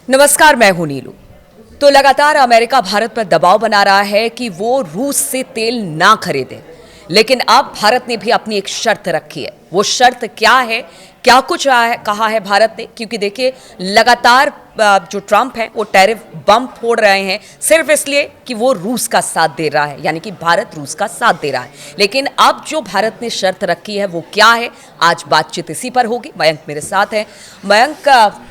नमस्कार, मैं हूं नीलू। तो लगातार अमेरिका भारत पर दबाव बना रहा है कि वो रूस से तेल ना खरीदे, लेकिन अब भारत ने भी अपनी एक शर्त रखी है। वो शर्त क्या है, क्या कुछ कहा है भारत ने? क्योंकि देखिए, लगातार जो ट्रंप है वो टैरिफ बम फोड़ रहे हैं सिर्फ इसलिए कि वो रूस का साथ दे रहा है, यानी कि भारत रूस का साथ दे रहा है। लेकिन अब जो भारत ने शर्त रखी है वो क्या है, आज बातचीत इसी पर होगी। मयंक मेरे साथ है। मयंक,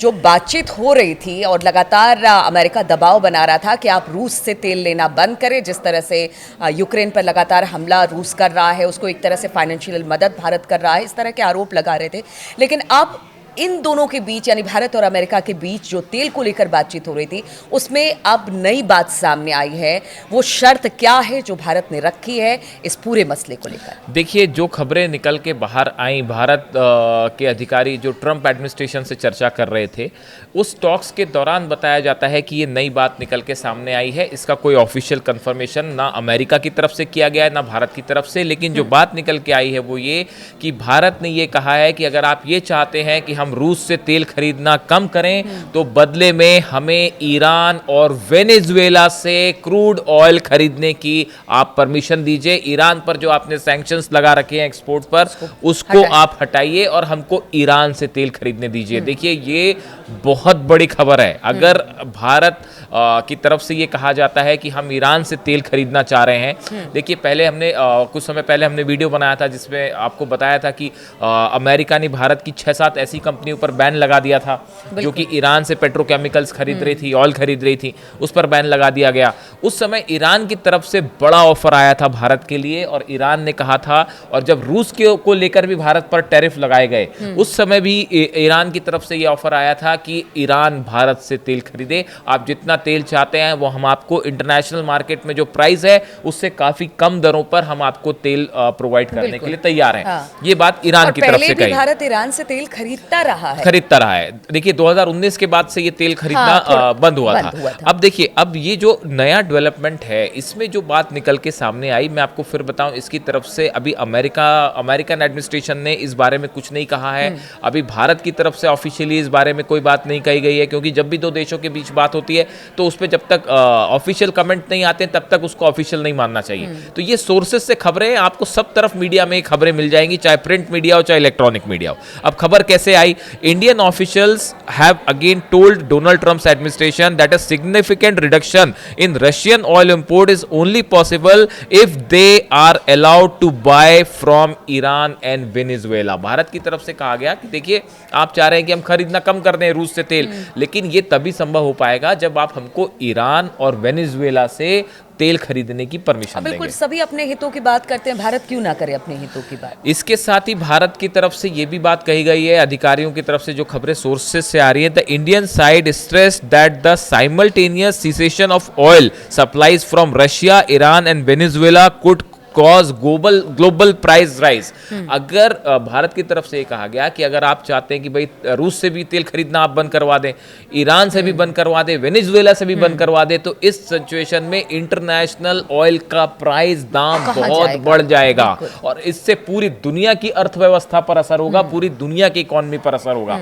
जो बातचीत हो रही थी और लगातार अमेरिका दबाव बना रहा था कि आप रूस से तेल लेना बंद करें, जिस तरह से यूक्रेन पर लगातार हमला रूस कर रहा है, उसको एक तरह से फाइनेंशियल मदद भारत कर रहा है, इस तरह के आरोप लगा रहे थे। लेकिन अब इन दोनों के बीच, यानी भारत और अमेरिका के बीच जो तेल को लेकर बातचीत हो रही थी, उसमें अब नई बात सामने आई है। वो शर्त क्या है जो भारत ने रखी है इस पूरे मसले को लेकर? देखिए, जो खबरें निकल के बाहर आई, भारत के अधिकारी जो ट्रंप एडमिनिस्ट्रेशन से चर्चा कर रहे थे, उस टॉक्स के दौरान बताया जाता है कि ये नई बात निकल के सामने आई है। इसका कोई ऑफिशियल कंफर्मेशन ना अमेरिका की तरफ से किया गया है ना भारत की तरफ से। लेकिन जो बात निकल के आई है वो ये कि भारत ने ये कहा है कि अगर आप ये चाहते हैं कि हम रूस से तेल खरीदना कम करें, तो बदले में हमें ईरान और वेनेजुएला से क्रूड ऑयल खरीदने की आप परमिशन दीजिए। ईरान पर जो आपने सैंक्शंस लगा रखे हैं एक्सपोर्ट पर, उसको आप हटाइए और हमको ईरान से तेल खरीदने दीजिए। देखिए, ये बहुत बड़ी खबर है। अगर भारत की तरफ से ये कहा जाता है कि हम ईरान से तेल खरीदना चाह रहे हैं। देखिए, पहले हमने कुछ समय पहले हमने वीडियो बनाया था जिसमें आपको बताया था कि अमेरिका ने भारत की 6-7 ऐसी कंपनियों पर बैन लगा दिया था जो कि ईरान से पेट्रोकेमिकल्स खरीद रही थी, ऑयल खरीद रही थी, उस पर बैन लगा दिया गया। उस समय ईरान की तरफ से बड़ा ऑफर आया था भारत के लिए और ईरान ने कहा था, और जब रूस को लेकर भी भारत पर टैरिफ लगाए गए, उस समय भी ईरान की तरफ से ये ऑफर आया था कि ईरान भारत से तेल खरीदे। आप जितना तेल चाहते हैं वो हम आपको इंटरनेशनल मार्केट में जो प्राइस है उससे काफी कम दरों पर हम आपको तेल प्रोवाइड करने के लिए तैयार हैं। ये बात ईरान की तरफ से कही। भारत ईरान से तेल खरीदता रहा है। देखिए, 2019 के बाद से ये तेल खरीदना बंद हुआ था। अब देखिए, अब ये जो नया डेवलपमेंट है, इसमें जो बात निकल के सामने आई, मैं आपको फिर बताऊं, इसकी तरफ से अभी अमेरिकन एडमिनिस्ट्रेशन ने इस बारे में कुछ नहीं कहा है। अभी भारत की तरफ से ऑफिशियली इस बारे में कोई बात नहीं कही गई है, क्योंकि जब भी दो देशों के बीच बात होती है तो उस पर जब तक ऑफिशियल कमेंट नहीं आते तब तक उसको ऑफिशियल नहीं मानना चाहिए। तो ये सोर्सेज से खबरें आपको सब तरफ मीडिया में खबरें मिल जाएंगी, चाहे प्रिंट मीडिया हो चाहे इलेक्ट्रॉनिक मीडिया हो। अब खबर कैसे आई? Indian officials have again told Donald Trump's administration that a significant reduction in Russian oil import is only possible if they are allowed to buy from Iran and Venezuela। Bharat की तरफ से कहा गया कि देखिए, आप चाह रहे हैं कि हम खरीदना कम कर दें रूस से तेल, लेकिन ये तभी संभव हो पाएगा जब आप हमको ईरान और वेनेजुएला से तेल खरीदने की परमिशन देंगे। बिल्कुल, सभी अपने हितों की बात करते हैं, भारत क्यों ना करे अपने हितों की बात? इसके साथ ही भारत की तरफ से ये भी बात कही गई है, अधिकारियों की तरफ से जो खबरें सोर्सेस से आ रही है, the Indian side stressed that the simultaneous cessation of oil supplies from Russia, Iran and Venezuela could cause global price rise. अगर भारत की तरफ से ये कहा गया कि अगर आप चाहते हैं कि भाई रूस से भी तेल खरीदना आप बंद करवा दें, ईरान से भी बंद करवा दें, वेनेजुएला से भी बंद करवा दें, तो इस सिचुएशन में इंटरनेशनल ऑयल का प्राइस दाम बहुत बढ़ जाएगा और इससे पूरी दुनिया की अर्थव्यवस्था पर असर होगा, पूरी दुनिया की इकोनॉमी पर असर होगा।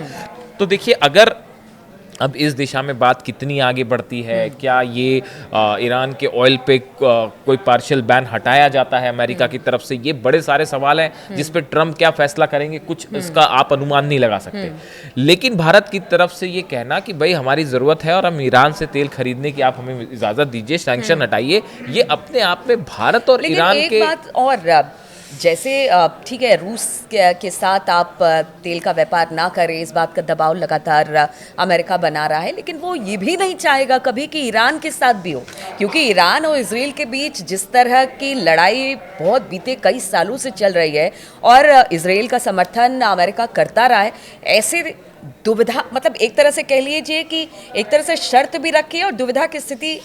तो देखिए, अगर अब इस दिशा में बात कितनी आगे बढ़ती है, क्या ये ईरान के ऑयल पे कोई पार्शियल बैन हटाया जाता है अमेरिका की तरफ से, ये बड़े सारे सवाल हैं जिस पे ट्रंप क्या फैसला करेंगे, कुछ इसका आप अनुमान नहीं लगा सकते। लेकिन भारत की तरफ से ये कहना कि भाई हमारी ज़रूरत है और हम ईरान से तेल खरीदने की आप हमें इजाज़त दीजिए, सैंक्शन हटाइए, ये अपने आप में भारत और ईरान के बात। और जैसे ठीक है, रूस के साथ आप तेल का व्यापार ना करें, इस बात का दबाव लगातार अमेरिका बना रहा है, लेकिन वो ये भी नहीं चाहेगा कभी कि ईरान के साथ भी हो, क्योंकि ईरान और इजराइल के बीच जिस तरह की लड़ाई बहुत बीते कई सालों से चल रही है और इजराइल का समर्थन अमेरिका करता रहा है, ऐसे दुविधा, मतलब एक तरह से कह लीजिए कि एक तरह से शर्त भी रखी है और दुविधा की स्थिति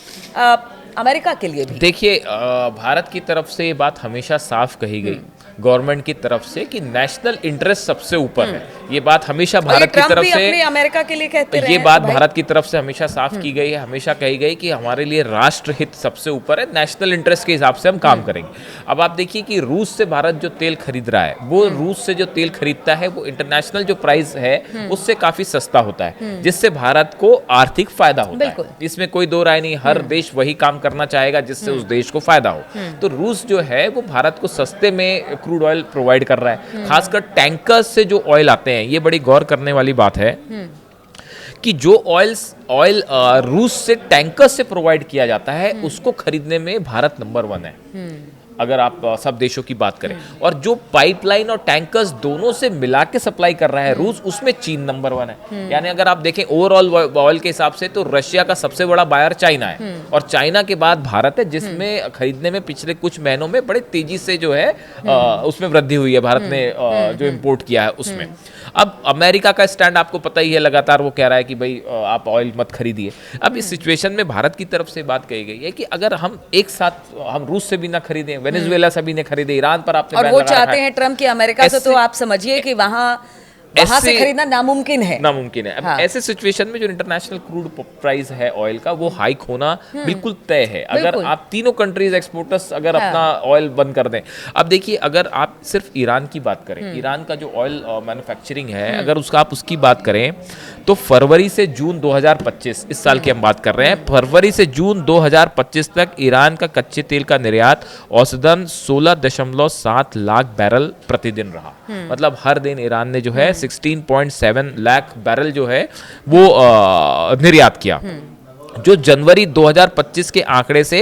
अमेरिका के लिए भी। देखिए, भारत की तरफ से ये बात हमेशा साफ कही गई गवर्नमेंट की तरफ से कि नेशनल इंटरेस्ट सबसे ऊपर है। ये बात हमेशा और ये भारत की ट्रम्प तरफ भी से अपने अमेरिका के लिए कहते रहे ये हैं, बात भाई। भारत की तरफ से हमेशा साफ की गई है, हमेशा कही गई कि हमारे लिए राष्ट्र हित सबसे ऊपर है, नेशनल इंटरेस्ट के हिसाब से हम काम करेंगे। अब आप देखिए कि रूस से भारत जो तेल खरीद रहा है, वो रूस से जो तेल खरीदता है वो इंटरनेशनल जो प्राइस है उससे काफी सस्ता होता है, जिससे भारत को आर्थिक फायदा होता है। इसमें कोई दो राय नहीं, हर देश वही काम करना चाहेगा जिससे उस देश को फायदा हो। तो रूस जो है वो भारत को सस्ते में क्रूड ऑयल प्रोवाइड कर रहा है, खासकर टैंकर्स से जो ऑयल आते हैं। ये बड़ी गौर करने वाली बात है कि जो ऑयल रूस से टैंकर से प्रोवाइड किया जाता है उसको खरीदने में भारत नंबर 1 है, अगर आप सब देशों की बात करें। और जो पाइपलाइन और टैंकर्स दोनों से मिला के सप्लाई कर रहा है रूस, उसमें चीन नंबर 1 है। यानी अगर आप देखें ओवरऑल ऑयल के हिसाब से तो रशिया का सबसे बड़ा बायर चाइना है, और चाइना के बाद भारत है, जिसमें खरीदने में पिछले कुछ महीनों में बड़े तेजी से जो है उसमें वृद्धि हुई है, भारत ने जो इम्पोर्ट किया है उसमें। अब अमेरिका का स्टैंड आपको पता ही है, लगातार वो कह रहा है कि भाई आप ऑयल मत खरीदिए। अब इस सिचुएशन में भारत की तरफ से बात कही गई है कि अगर हम एक साथ हम रूस से भी ना खरीदें, वेनेजुएला से भी ना खरीदें, ईरान पर आपने और वो चाहते हैं ट्रम्प की अमेरिका से, तो आप समझिए कि वहां से खरीदना नामुमकिन है। नामुमकिन है। अब हाँ। ऐसे सिचुएशन में जो इंटरनेशनल क्रूड प्राइस है ऑयल का, वो हाइक होना बिल्कुल तय है। अगर आप तीनों कंट्रीज एक्सपोर्टर्स अगर अपना ऑयल बंद कर दें। अब देखिए, अगर आप सिर्फ ईरान की बात करें, ईरान का जो ऑयल मैन्युफैक्चरिंग है, अगर आप उसकी बात करें तो फरवरी से जून 2025, इस साल की हम बात कर रहे हैं, फरवरी से जून 2025 तक ईरान का कच्चे तेल का निर्यात औसतन 16.7 लाख बैरल प्रतिदिन रहा। मतलब हर दिन ईरान ने जो है 16.7 लाख बैरल जो है वो निर्यात किया, जो जनवरी 2025 के आंकड़े से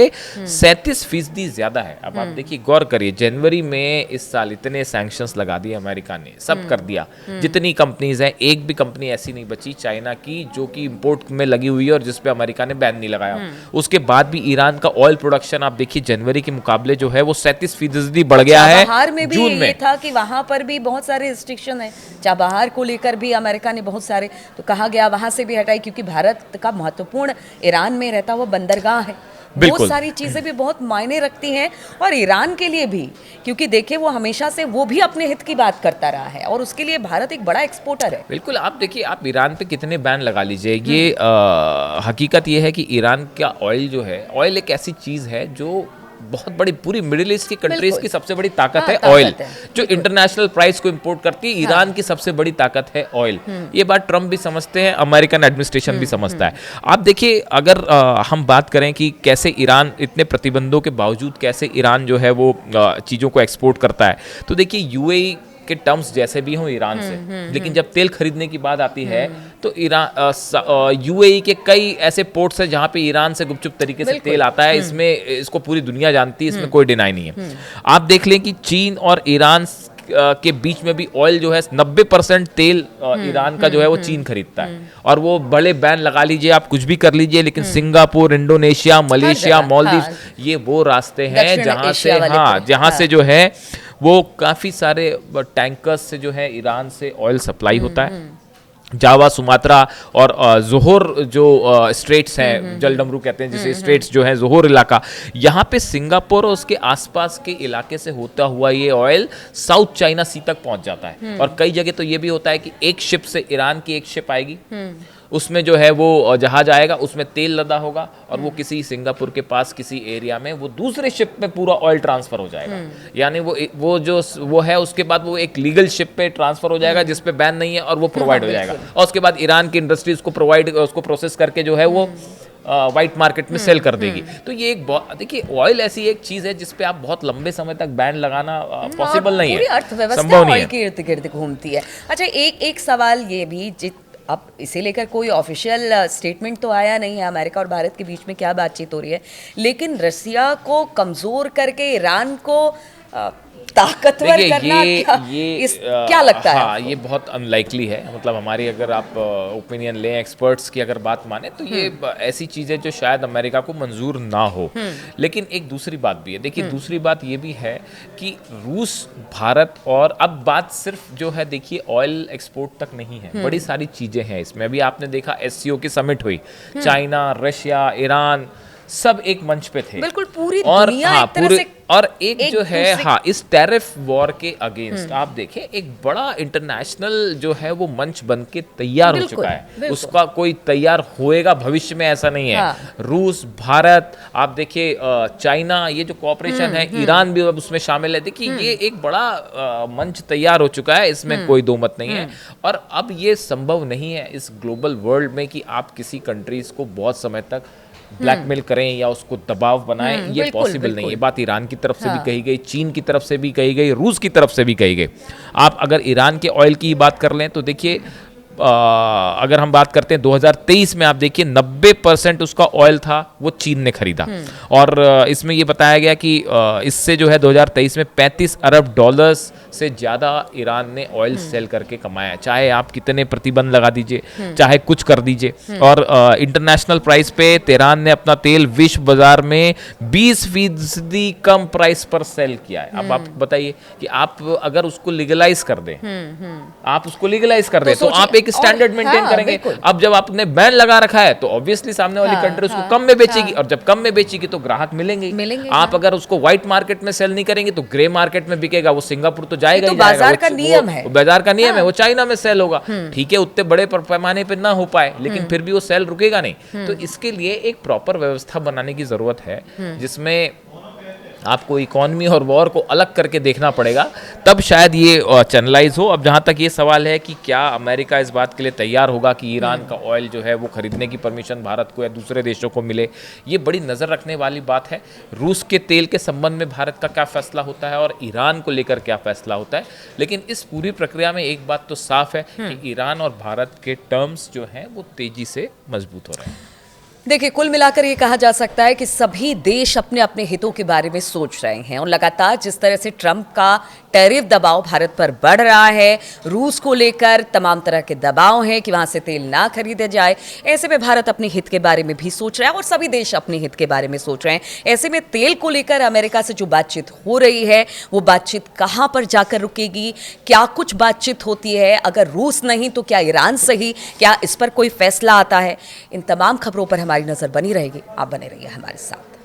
37% ज्यादा है। अब आप देखिए, गौर करिए, जनवरी में इस साल इतने सैंक्शंस लगा दिए अमेरिका ने, सब कर दिया। जितनी कंपनीज हैं, एक भी कंपनी ऐसी नहीं बची चाइना की जो कि इंपोर्ट में लगी हुई है और जिस पे अमेरिका ने बैन नहीं लगाया। उसके बाद भी ईरान का ऑयल प्रोडक्शन आप देखिए जनवरी के मुकाबले जो है वो 37% बढ़ गया है। चाबहार में भी जून ये था कि वहां पर भी बहुत सारे रिस्ट्रिक्शन है, चाबहार को लेकर भी अमेरिका ने बहुत सारे, तो कहा गया वहां से भी हटाई, क्योंकि भारत का महत्वपूर्ण ईरान में रहता हुआ बंदरगाह है। बहुत सारी चीजें भी बहुत मायने रखती हैं, और ईरान के लिए भी, क्योंकि देखिए वो हमेशा से वो भी अपने हित की बात करता रहा है, और उसके लिए भारत एक बड़ा एक्सपोर्टर है। बिल्कुल। आप देखिए, आप ईरान पे कितने बैन लगा लीजिए, ये हकीकत ये है कि ईरान का ऑयल जो है, ऑयल एक ऐसी चीज है जो बहुत बड़ी, पूरी मिडिल ईस्ट की कंट्रीज की सबसे बड़ी ताकत है ऑयल, जो इंटरनेशनल प्राइस को इंपोर्ट करती है। ईरान की सबसे बड़ी ताकत है ऑयल। ये बात ट्रम्प भी समझते हैं, अमेरिकन एडमिनिस्ट्रेशन भी समझता है। आप देखिए, अगर हम बात करें कि कैसे ईरान इतने प्रतिबंधों के बावजूद कैसे ईरान जो है वो चीज़ों को एक्सपोर्ट करता है, तो देखिए यूएई के टर्म्स जैसे भी हों ईरान से, लेकिन जब तेल खरीदने की बात आती है तो ईरान यूएई के कई ऐसे पोर्ट्स हैं जहां पे ईरान से गुपचुप तरीके से तेल आता है। इसको पूरी दुनिया जानती है, इसमें कोई डिनाई नहीं है। आप देख लें कि चीन और ईरान के बीच में भी ऑयल जो है 90% तेल ईरान का जो है वो चीन खरीदता है। और वो बड़े बैन लगा लीजिए, आप कुछ भी कर लीजिए, लेकिन सिंगापुर, इंडोनेशिया, मलेशिया, मालदीव, ये वो रास्ते हैं जहां से जो है वो काफ़ी सारे टैंकर्स से जो है ईरान से ऑयल सप्लाई होता है। जावा, सुमात्रा और जोहोर जो स्ट्रेट्स हैं, जलडमरू कहते हैं जिसे, स्ट्रेट्स जो है जोहोर इलाका, यहाँ पे सिंगापुर और उसके आसपास के इलाके से होता हुआ ये ऑयल साउथ चाइना सी तक पहुंच जाता है। और कई जगह तो ये भी होता है कि एक शिप से, ईरान की एक शिप आएगी, उसमें जो है वो जहाज आएगा, उसमें तेल लदा होगा, और वो किसी सिंगापुर के पास किसी एरिया में वो दूसरे शिप में पूरा ऑयल ट्रांसफर हो जाएगा। यानी वो है, उसके बाद वो एक लीगल शिप पे ट्रांसफर हो जाएगा जिस पे बैन नहीं है, और वो प्रोवाइड हो जाएगा। और उसके बाद ईरान की इंडस्ट्री उसको प्रोसेस करके जो है वो वाइट मार्केट में सेल कर देगी। तो ये एक देखिए, ऑयल ऐसी एक चीज है जिस पे आप बहुत लंबे समय तक बैन लगाना पॉसिबल नहीं है, पूरी अर्थव्यवस्था संभव नहीं ऑयल के इर्द गिर्द घूमती है। अच्छा, एक सवाल ये भी, अब इसे लेकर कोई ऑफिशियल स्टेटमेंट तो आया नहीं है अमेरिका और भारत के बीच में क्या बातचीत हो रही है, लेकिन रसिया को कमजोर करके ईरान को ताकतवर करना, क्या लगता है? हाँ, ये बहुत अनलाइकली है। मतलब हमारी, अगर आप ओपिनियन लें एक्सपर्ट्स की अगर बात माने, तो ये ऐसी चीज़ है जो शायद अमेरिका को मंजूर ना हो। लेकिन एक दूसरी बात भी है, देखिए दूसरी बात ये भी है कि रूस, भारत, और अब बात सिर्फ जो है देखिए ऑयल एक्सपोर्ट तक नहीं है, बड़ी सारी चीज़ें हैं इसमें। अभी आपने देखा SCO की समिट हुई, चाइना, रशिया, ईरान सब एक मंच पे थे। बिल्कुल, पूरी दुनिया एक तरह से और एक जो है दूसरे- हाँ, इस टैरिफ वॉर के अगेंस्ट आप देखें एक बड़ा इंटरनेशनल जो है वो मंच बन के तैयार हो बिल्कुल, चुका है। बिल्कुल। उसका कोई तैयार होएगा भविष्य में, ऐसा नहीं है। हाँ। रूस, भारत, आप देखिए चाइना, ये जो कॉपरेशन है, ईरान भी अब उसमें शामिल है। देखिए ये एक बड़ा मंच तैयार हो चुका है, इसमें कोई दो मत नहीं है। और अब ये संभव नहीं है इस ग्लोबल वर्ल्ड में कि आप किसी कंट्रीज को बहुत समय तक ब्लैकमेल करें या उसको दबाव बनाएं, ये बिल्कुल, पॉसिबल नहीं है। बिल्कुल। ये बात ईरान की तरफ से भी हाँ। कही गई, चीन की तरफ से भी कही गई, रूस की तरफ से भी कही गई। आप अगर ईरान के ऑयल की बात कर लें तो देखिए अगर हम बात करते हैं 2023 में, आप देखिए 90% उसका ऑयल था वो चीन ने खरीदा। और इसमें ये बताया गया कि इससे जो है 2023 में 35 अरब डॉलर्स से ज़्यादा ईरान ने ऑयल सेल करके कमाया। चाहे आप कितने प्रतिबंध लगा दीजिए, चाहे कुछ कर दीजिए। और इंटरनेशनल प्राइस पे तेहरान ने अपना तेल विश्व बाजार में 20% कम प्राइस पर सेल किया है। अब आप बताइए कि आप अगर उसको लीगलाइज कर दें, आप उसको लीगलाइज कर दें तो सोचिए- आप एक स्टैंडर्ड और- मेंटेन हाँ, करेंगे। बिल्कुल। अब जब आपने बैन लगा रखा है तो ऑब्वियसली सामने वाली हाँ, कंट्री उसको हाँ, कम में बेचेगी, हाँ। और जब कम में बेचेगी तो ग्राहक मिलेंगे ही। मिलेंगे, आप हाँ। अगर उसको व्हाइट मार्केट में सेल नहीं करेंगे तो ग्रे मार्केट में बिकेगा, वो सिंगापुर तो जाएगा ये तो ही जाएगा। बाजार वो- का वो- नियम है। वो बाजार का नियम है, हाँ। वो चाइना में सेल होगा। ठीक है, उतने बड़े पैमाने पे ना हो पाए, लेकिन फिर भी वो सेल रुकेगा नहीं। तो इसके लिए एक प्रॉपर व्यवस्था बनाने की जरूरत है, जिसमें आपको इकोनॉमी और वॉर को अलग करके देखना पड़ेगा, तब शायद ये चैनलाइज हो। अब जहाँ तक ये सवाल है कि क्या अमेरिका इस बात के लिए तैयार होगा कि ईरान का ऑयल जो है वो खरीदने की परमिशन भारत को या दूसरे देशों को मिले, ये बड़ी नज़र रखने वाली बात है। रूस के तेल के संबंध में भारत का क्या फैसला होता है और ईरान को लेकर क्या फैसला होता है। लेकिन इस पूरी प्रक्रिया में एक बात तो साफ है कि ईरान और भारत के टर्म्स जो हैं वो तेजी से मजबूत हो रहे हैं। देखिए, कुल मिलाकर ये कहा जा सकता है कि सभी देश अपने अपने हितों के बारे में सोच रहे हैं और लगातार जिस तरह से ट्रंप का टैरिफ दबाव भारत पर बढ़ रहा है, रूस को लेकर तमाम तरह के दबाव हैं कि वहां से तेल ना खरीदे जाए, ऐसे में भारत अपने हित के बारे में भी सोच रहा है और सभी देश अपने हित के बारे में सोच रहे हैं। ऐसे में तेल को लेकर अमेरिका से जो बातचीत हो रही है वो बातचीत कहां पर जाकर रुकेगी, क्या कुछ बातचीत होती है, अगर रूस नहीं तो क्या ईरान सही, क्या इस पर कोई फैसला आता है, इन तमाम खबरों पर हमारी नजर बनी रहेगी। आप बने रहिए हमारे साथ।